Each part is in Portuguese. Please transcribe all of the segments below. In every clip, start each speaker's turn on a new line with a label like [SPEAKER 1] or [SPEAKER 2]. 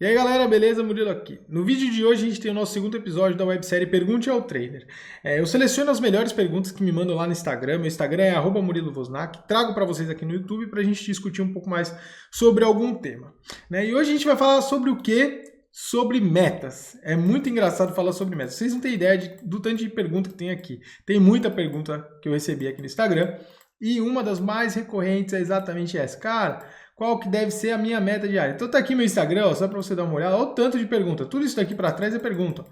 [SPEAKER 1] E aí galera, beleza? Murilo aqui. No vídeo de hoje a gente tem o nosso segundo episódio da websérie Pergunte ao Trader. Eu seleciono as melhores perguntas que me mandam lá no Instagram. Meu Instagram é @MuriloVosnak. Trago para vocês aqui no YouTube para a gente discutir um pouco mais sobre algum tema. E hoje a gente vai falar sobre o quê? Sobre metas. É muito engraçado falar sobre metas. Vocês não têm ideia do tanto de pergunta que tem aqui. Tem muita pergunta que eu recebi aqui no Instagram. E uma das mais recorrentes é exatamente essa. Cara, qual que deve ser a minha meta diária? Então tá aqui meu Instagram, ó, só para você dar uma olhada. Olha o tanto de pergunta. Tudo isso daqui para trás é pergunta.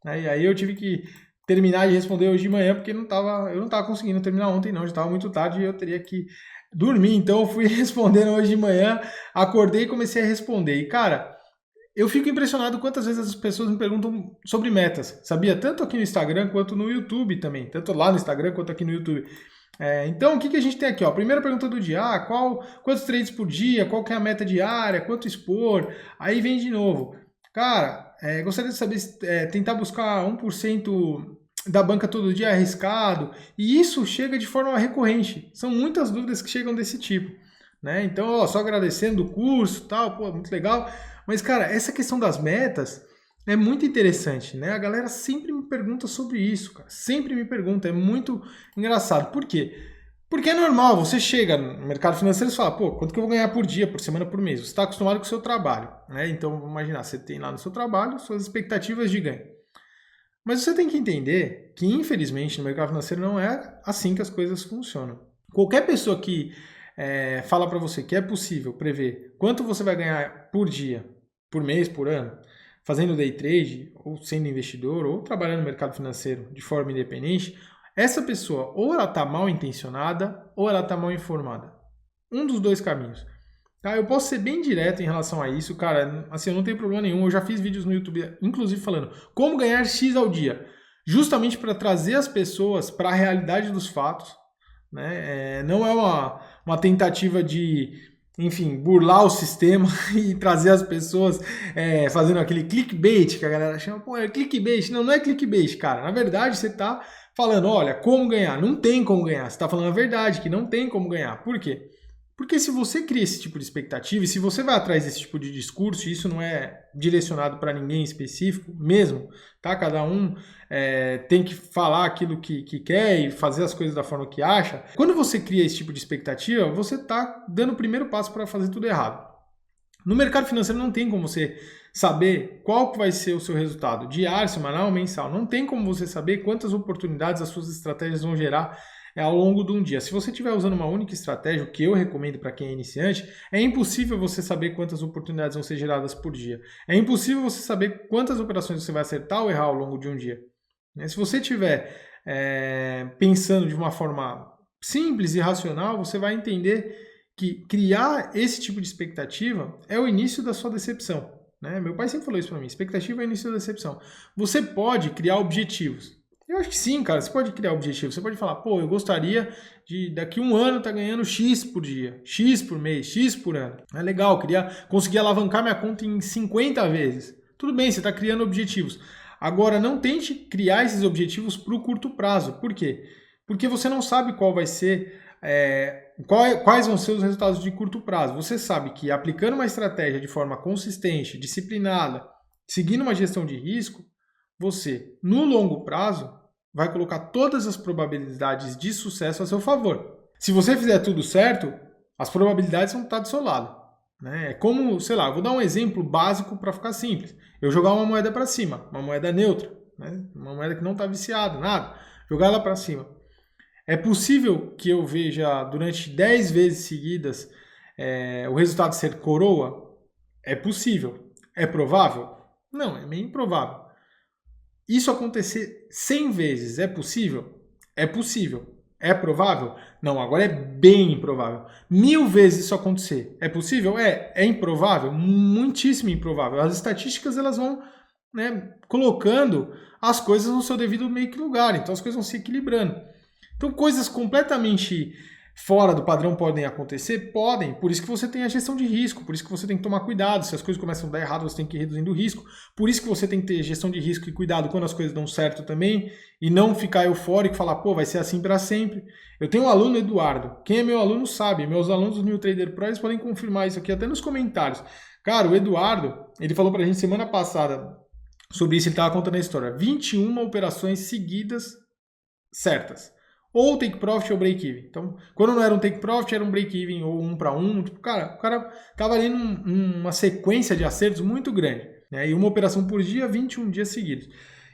[SPEAKER 1] Aí eu tive que terminar de responder hoje de manhã, porque eu não tava conseguindo terminar ontem não, já estava muito tarde e eu teria que dormir. Então eu fui respondendo hoje de manhã, acordei e comecei a responder. E cara, eu fico impressionado quantas vezes as pessoas me perguntam sobre metas, sabia? Tanto aqui no Instagram quanto no YouTube também. Tanto lá no Instagram quanto aqui no YouTube. Então, o que a gente tem aqui? Ó? Primeira pergunta do dia, quantos trades por dia, qual que é a meta diária, quanto expor? Aí vem de novo. Cara, gostaria de saber, tentar buscar 1% da banca todo dia é arriscado, e isso chega de forma recorrente. São muitas dúvidas que chegam desse tipo. Então, ó, só agradecendo o curso e tal, pô, muito legal. Mas, cara, essa questão das metas é muito interessante, A galera sempre me pergunta sobre isso, cara. Sempre me pergunta, é muito engraçado. Por quê? Porque é normal, você chega no mercado financeiro e fala, pô, quanto que eu vou ganhar por dia, por semana, por mês? Você está acostumado com o seu trabalho, Então, vamos imaginar, você tem lá no seu trabalho suas expectativas de ganho. Mas você tem que entender que, infelizmente, no mercado financeiro não é assim que as coisas funcionam. Qualquer pessoa que fala para você que é possível prever quanto você vai ganhar por dia, por mês, por ano, fazendo day trade, ou sendo investidor, ou trabalhando no mercado financeiro de forma independente, essa pessoa ou ela está mal intencionada ou ela está mal informada. Um dos dois caminhos. Tá? Eu posso ser bem direto em relação a isso, cara. Assim, eu não tenho problema nenhum. Eu já fiz vídeos no YouTube, inclusive falando como ganhar X ao dia, justamente para trazer as pessoas para a realidade dos fatos. Não é uma tentativa de, enfim, burlar o sistema e trazer as pessoas fazendo aquele clickbait que a galera chama. Pô, é clickbait. Não é clickbait, cara. Na verdade, você está falando, olha, como ganhar. Não tem como ganhar. Você está falando a verdade, que não tem como ganhar. Por quê? Porque se você cria esse tipo de expectativa e se você vai atrás desse tipo de discurso, e isso não é direcionado para ninguém específico mesmo, tá? Cada um tem que falar aquilo que quer e fazer as coisas da forma que acha. Quando você cria esse tipo de expectativa, você está dando o primeiro passo para fazer tudo errado. No mercado financeiro não tem como você saber qual que vai ser o seu resultado, diário, semanal, mensal. Não tem como você saber quantas oportunidades as suas estratégias vão gerar ao longo de um dia. Se você estiver usando uma única estratégia, o que eu recomendo para quem é iniciante, é impossível você saber quantas oportunidades vão ser geradas por dia. É impossível você saber quantas operações você vai acertar ou errar ao longo de um dia. Se você estiver pensando de uma forma simples e racional, você vai entender que criar esse tipo de expectativa é o início da sua decepção. Meu pai sempre falou isso para mim, expectativa é o início da decepção. Você pode criar objetivos. Eu acho que sim, cara, você pode criar objetivos. Você pode falar, pô, eu gostaria de daqui a um ano estar ganhando X por dia, X por mês, X por ano. É legal, conseguir alavancar minha conta em 50 vezes. Tudo bem, você está criando objetivos. Agora, não tente criar esses objetivos para o curto prazo. Por quê? Porque você não sabe qual vai ser, quais vão ser os resultados de curto prazo. Você sabe que aplicando uma estratégia de forma consistente, disciplinada, seguindo uma gestão de risco, você, no longo prazo, vai colocar todas as probabilidades de sucesso a seu favor. Se você fizer tudo certo, as probabilidades vão estar do seu lado. É como, sei lá, vou dar um exemplo básico para ficar simples. Eu jogar uma moeda para cima, uma moeda neutra, uma moeda que não está viciada, nada. Jogar ela para cima. É possível que eu veja durante 10 vezes seguidas o resultado ser coroa? É possível. É provável? Não, é meio improvável. Isso acontecer 100 vezes é possível? É possível. É provável? Não, agora é bem improvável. 1000 vezes isso acontecer é possível? É improvável? Muitíssimo improvável. As estatísticas elas vão colocando as coisas no seu devido meio que lugar, então as coisas vão se equilibrando. Então coisas completamente fora do padrão podem acontecer? Podem, por isso que você tem a gestão de risco, por isso que você tem que tomar cuidado, se as coisas começam a dar errado, você tem que ir reduzindo o risco, por isso que você tem que ter gestão de risco e cuidado quando as coisas dão certo também, e não ficar eufórico e falar, pô, vai ser assim para sempre. Eu tenho um aluno, Eduardo, quem é meu aluno sabe, meus alunos do New Trader Pro, eles podem confirmar isso aqui até nos comentários. Cara, o Eduardo, ele falou pra gente semana passada sobre isso, ele tava contando a história. 21 operações seguidas certas. Ou take profit ou break even. Então, quando não era um take profit, era um break even ou 1 para 1. Tipo, cara, o cara tava ali numa sequência de acertos muito grande. Né? E uma operação por dia, 21 dias seguidos.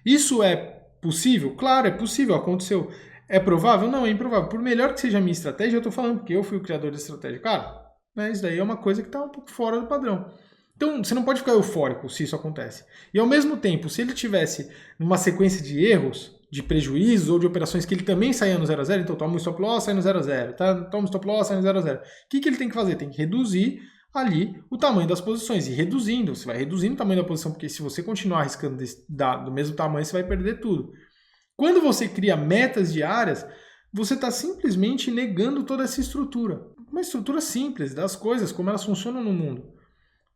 [SPEAKER 1] Isso é possível? Claro, é possível, aconteceu. É provável? Não, é improvável. Por melhor que seja a minha estratégia, eu tô falando porque eu fui o criador da estratégia. Cara, né, isso daí é uma coisa que tá um pouco fora do padrão. Então, você não pode ficar eufórico se isso acontece. E ao mesmo tempo, se ele tivesse numa sequência de erros, de prejuízos ou de operações que ele também saía no 0 a 0, então toma um stop loss, sai no 0 a 0, tá? Toma um stop loss, sai no 0 a 0. O que ele tem que fazer? Tem que reduzir ali o tamanho das posições. E reduzindo, você vai reduzindo o tamanho da posição, porque se você continuar arriscando do mesmo tamanho, você vai perder tudo. Quando você cria metas diárias, você está simplesmente negando toda essa estrutura. Uma estrutura simples das coisas, como elas funcionam no mundo.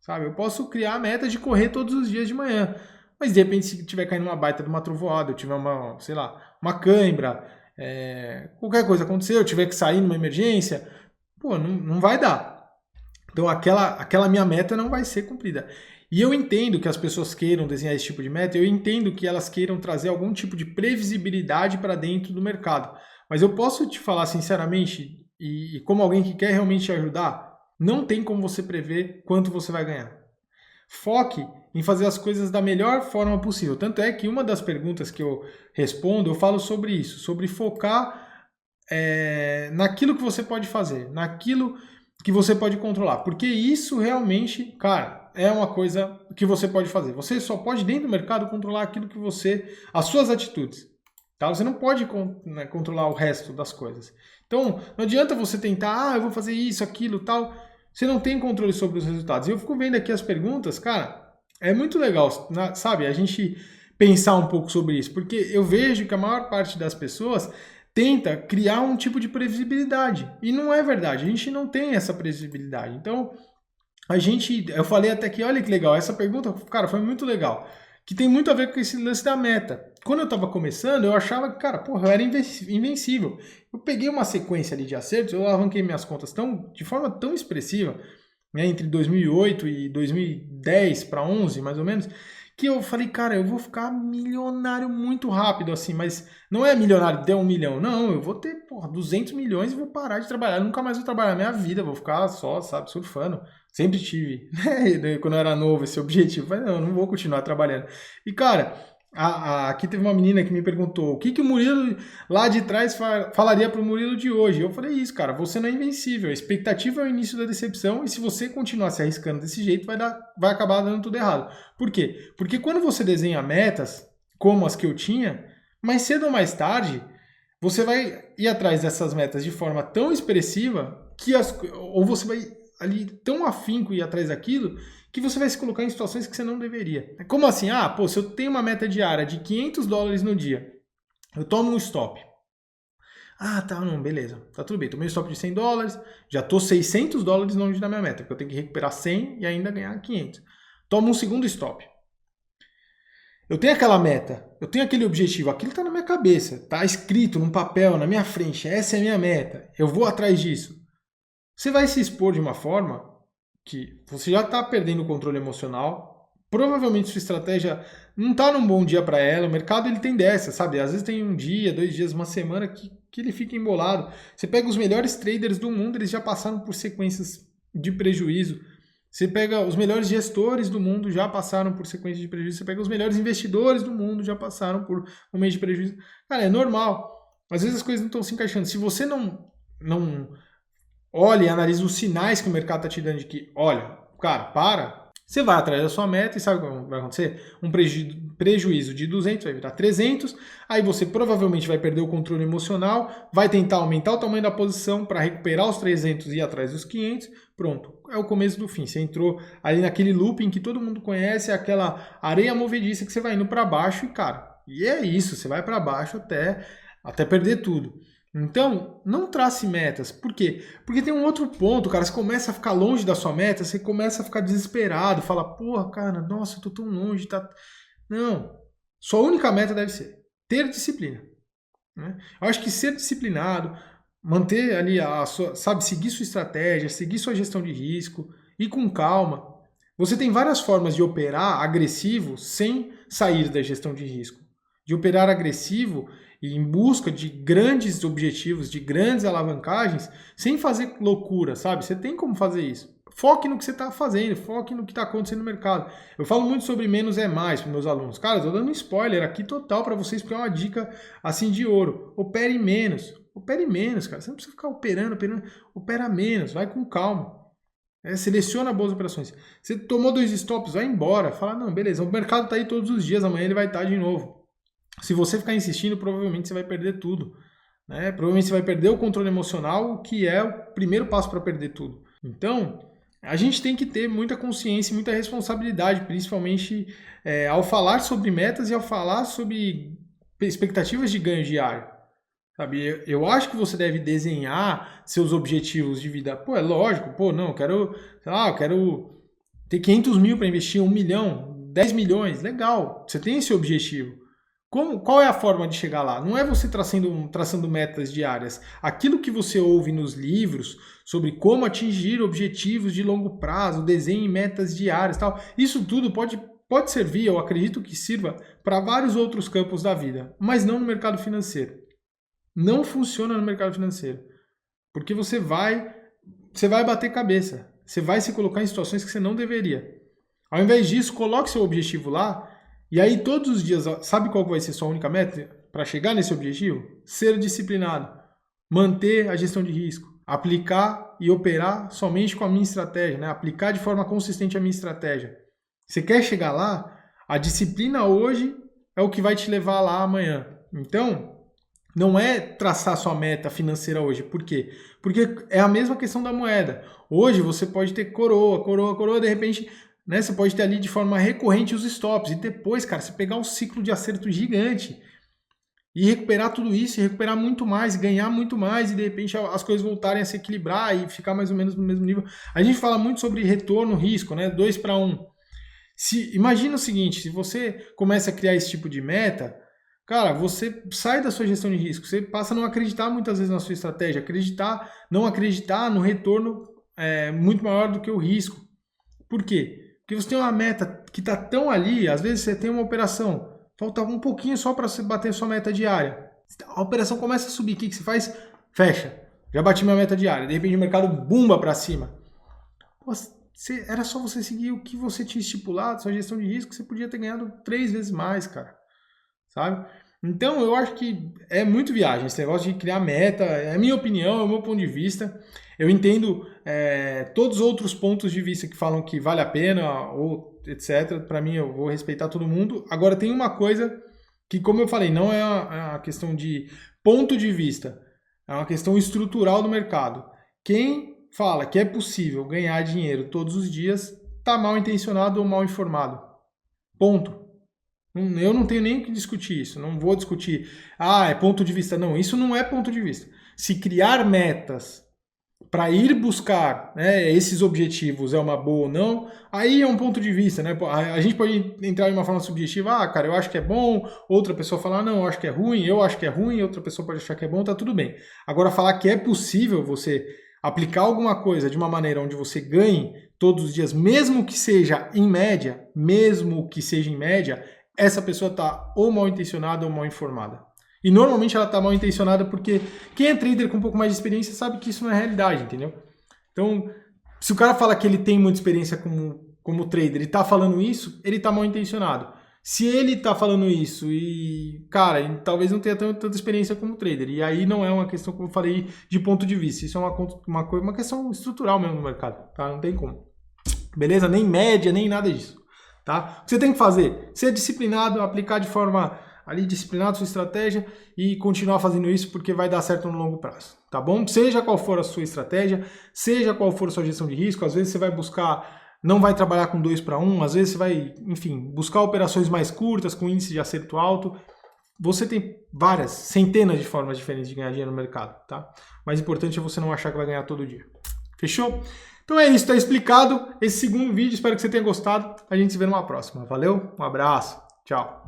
[SPEAKER 1] Sabe? Eu posso criar a meta de correr todos os dias de manhã. Mas de repente, se tiver caindo uma baita de uma trovoada, eu tiver uma, sei lá, uma cãibra, qualquer coisa aconteceu, eu tiver que sair numa emergência, pô, não vai dar. Então aquela minha meta não vai ser cumprida. E eu entendo que as pessoas queiram desenhar esse tipo de meta, eu entendo que elas queiram trazer algum tipo de previsibilidade para dentro do mercado. Mas eu posso te falar sinceramente, e como alguém que quer realmente te ajudar, não tem como você prever quanto você vai ganhar. Foque em fazer as coisas da melhor forma possível. Tanto é que uma das perguntas que eu respondo, eu falo sobre isso, sobre focar naquilo que você pode fazer, naquilo que você pode controlar. Porque isso realmente, cara, é uma coisa que você pode fazer. Você só pode, dentro do mercado, controlar aquilo que as suas atitudes. Tá? Você não pode controlar o resto das coisas. Então, não adianta você tentar, eu vou fazer isso, aquilo, tal. Você não tem controle sobre os resultados. E eu fico vendo aqui as perguntas, cara, é muito legal, sabe? A gente pensar um pouco sobre isso, porque eu vejo que a maior parte das pessoas tenta criar um tipo de previsibilidade. E não é verdade, a gente não tem essa previsibilidade. Então, eu falei até que, olha que legal, essa pergunta, cara, foi muito legal, que tem muito a ver com esse lance da meta. Quando eu tava começando, eu achava que, cara, porra, eu era invencível. Eu peguei uma sequência ali de acertos, eu arranquei minhas contas de forma tão expressiva, né, entre 2008 e 2010 para 11, mais ou menos, que eu falei, cara, eu vou ficar milionário muito rápido, assim, mas não é milionário, deu 1 milhão, não, eu vou ter, porra, 200 milhões e vou parar de trabalhar, eu nunca mais vou trabalhar na minha vida, vou ficar só, sabe, surfando. Sempre tive, né, quando eu era novo, esse objetivo, mas não vou continuar trabalhando. E, cara, aqui teve uma menina que me perguntou o que o Murilo lá de trás falaria para o Murilo de hoje. Eu falei isso, cara, você não é invencível. A expectativa é o início da decepção e se você continuar se arriscando desse jeito, vai acabar dando tudo errado. Por quê? Porque quando você desenha metas, como as que eu tinha, mais cedo ou mais tarde, você vai ir atrás dessas metas de forma tão expressiva ou você vai ali tão afinco ir atrás daquilo que você vai se colocar em situações que você não deveria. Como assim? Pô, se eu tenho uma meta diária de $500 no dia, eu tomo um stop. Tá, não, beleza. Tá tudo bem. Tomei um stop de $100, já tô $600 longe da minha meta, porque eu tenho que recuperar 100 e ainda ganhar 500. Tomo um segundo stop. Eu tenho aquela meta, eu tenho aquele objetivo, aquilo tá na minha cabeça, tá escrito num papel na minha frente, essa é a minha meta, eu vou atrás disso. Você vai se expor de uma forma que você já está perdendo o controle emocional, provavelmente sua estratégia não está num bom dia para ela, o mercado ele tem dessa, sabe? Às vezes tem um dia, 2 dias, uma semana que ele fica embolado. Você pega os melhores traders do mundo, eles já passaram por sequências de prejuízo. Você pega os melhores gestores do mundo, já passaram por sequências de prejuízo. Você pega os melhores investidores do mundo, já passaram por um mês de prejuízo. Cara, é normal. Às vezes as coisas não estão se encaixando. Se você não olha e analisa os sinais que o mercado está te dando de que, olha, cara, para. Você vai atrás da sua meta e sabe o que vai acontecer? Um prejuízo de 200 vai virar 300, aí você provavelmente vai perder o controle emocional, vai tentar aumentar o tamanho da posição para recuperar os 300 e ir atrás dos 500, pronto, é o começo do fim. Você entrou ali naquele looping que todo mundo conhece, aquela areia movediça que você vai indo para baixo e, cara, e é isso, você vai para baixo até perder tudo. Então, não trace metas. Por quê? Porque tem um outro ponto, cara. Você começa a ficar longe da sua meta, você começa a ficar desesperado, fala, porra, cara, nossa, eu tô tão longe, tá. Não. Sua única meta deve ser ter disciplina. Né? Eu acho que ser disciplinado, manter ali seguir sua estratégia, seguir sua gestão de risco, ir com calma. Você tem várias formas de operar agressivo sem sair da gestão de risco. De operar agressivo e em busca de grandes objetivos, de grandes alavancagens, sem fazer loucura, sabe? Você tem como fazer isso. Foque no que você está fazendo, foque no que está acontecendo no mercado. Eu falo muito sobre menos é mais para meus alunos. Cara, estou dando um spoiler aqui total para vocês, porque é uma dica assim de ouro. Opere menos, cara. Você não precisa ficar operando. Opera menos, vai com calma. Seleciona boas operações. Você tomou 2 stops, vai embora. Fala, não, beleza, o mercado está aí todos os dias, amanhã ele vai estar de novo. Se você ficar insistindo, provavelmente você vai perder tudo. Né? Provavelmente você vai perder o controle emocional, que é o primeiro passo para perder tudo. Então, a gente tem que ter muita consciência e muita responsabilidade, principalmente ao falar sobre metas e ao falar sobre expectativas de ganho diário. Sabe? Eu acho que você deve desenhar seus objetivos de vida. Pô, é lógico, eu quero ter 500 mil para investir, 1 milhão, 10 milhões, legal, você tem esse objetivo. Qual é a forma de chegar lá? Não é você traçando metas diárias. Aquilo que você ouve nos livros sobre como atingir objetivos de longo prazo, desenhe metas diárias e tal, isso tudo pode servir, eu acredito que sirva, para vários outros campos da vida, mas não no mercado financeiro. Não funciona no mercado financeiro. Porque você vai bater cabeça. Você vai se colocar em situações que você não deveria. Ao invés disso, coloque seu objetivo lá. E aí todos os dias, sabe qual vai ser sua única meta para chegar nesse objetivo? Ser disciplinado. Manter a gestão de risco. Aplicar e operar somente com a minha estratégia. Né? Aplicar de forma consistente a minha estratégia. Você quer chegar lá? A disciplina hoje é o que vai te levar lá amanhã. Então, não é traçar sua meta financeira hoje. Por quê? Porque é a mesma questão da moeda. Hoje você pode ter coroa, de repente, né, você pode ter ali de forma recorrente os stops. E depois, cara, você pegar um ciclo de acerto gigante e recuperar tudo isso, e recuperar muito mais, e ganhar muito mais, e de repente as coisas voltarem a se equilibrar e ficar mais ou menos no mesmo nível. A gente fala muito sobre retorno, risco, né? 2 para 1. Imagina o seguinte, se você começa a criar esse tipo de meta, cara, você sai da sua gestão de risco, você passa a não acreditar muitas vezes na sua estratégia, não acreditar no retorno muito maior do que o risco. Por quê? Porque você tem uma meta que está tão ali, às vezes você tem uma operação, falta um pouquinho só para você bater sua meta diária. A operação começa a subir, o que você faz? Fecha. Já bati minha meta diária, de repente o mercado bumba para cima. Era só você seguir o que você tinha estipulado, sua gestão de risco, você podia ter ganhado 3 vezes mais, cara. Sabe? Então, eu acho que é muito viagem esse negócio de criar meta, é a minha opinião, é o meu ponto de vista. Eu entendo todos os outros pontos de vista que falam que vale a pena, ou etc. Para mim, eu vou respeitar todo mundo. Agora, tem uma coisa que, como eu falei, não é a questão de ponto de vista, é uma questão estrutural do mercado. Quem fala que é possível ganhar dinheiro todos os dias está mal intencionado ou mal informado. Ponto. Eu não tenho nem que discutir isso, não vou discutir, é ponto de vista. Não, isso não é ponto de vista. Se criar metas para ir buscar, né, esses objetivos é uma boa ou não, aí é um ponto de vista. Né? A gente pode entrar em uma forma subjetiva, cara, eu acho que é bom, outra pessoa falar, não, eu acho que é ruim, outra pessoa pode achar que é bom, tá tudo bem. Agora, falar que é possível você aplicar alguma coisa de uma maneira onde você ganhe todos os dias, mesmo que seja em média, essa pessoa está ou mal intencionada ou mal informada. E normalmente ela está mal intencionada porque quem é trader com um pouco mais de experiência sabe que isso não é realidade, entendeu? Então, se o cara fala que ele tem muita experiência como trader e está falando isso, ele está mal intencionado. Se ele está falando isso e, cara, ele talvez não tenha tanta experiência como trader. E aí não é uma questão, como eu falei, de ponto de vista. Isso é uma questão estrutural mesmo no mercado, tá? Não tem como. Beleza? Nem média, nem nada disso. Tá? O que você tem que fazer? Ser disciplinado, aplicar de forma disciplinada a sua estratégia e continuar fazendo isso porque vai dar certo no longo prazo, tá bom? Seja qual for a sua estratégia, seja qual for a sua gestão de risco, às vezes você vai não vai trabalhar com 2 para 1, às vezes você vai, buscar operações mais curtas com índice de acerto alto. Você tem centenas de formas diferentes de ganhar dinheiro no mercado, tá? O mais importante é você não achar que vai ganhar todo dia. Fechou? Então é isso, está explicado esse segundo vídeo, espero que você tenha gostado. A gente se vê numa próxima. Valeu, um abraço, tchau.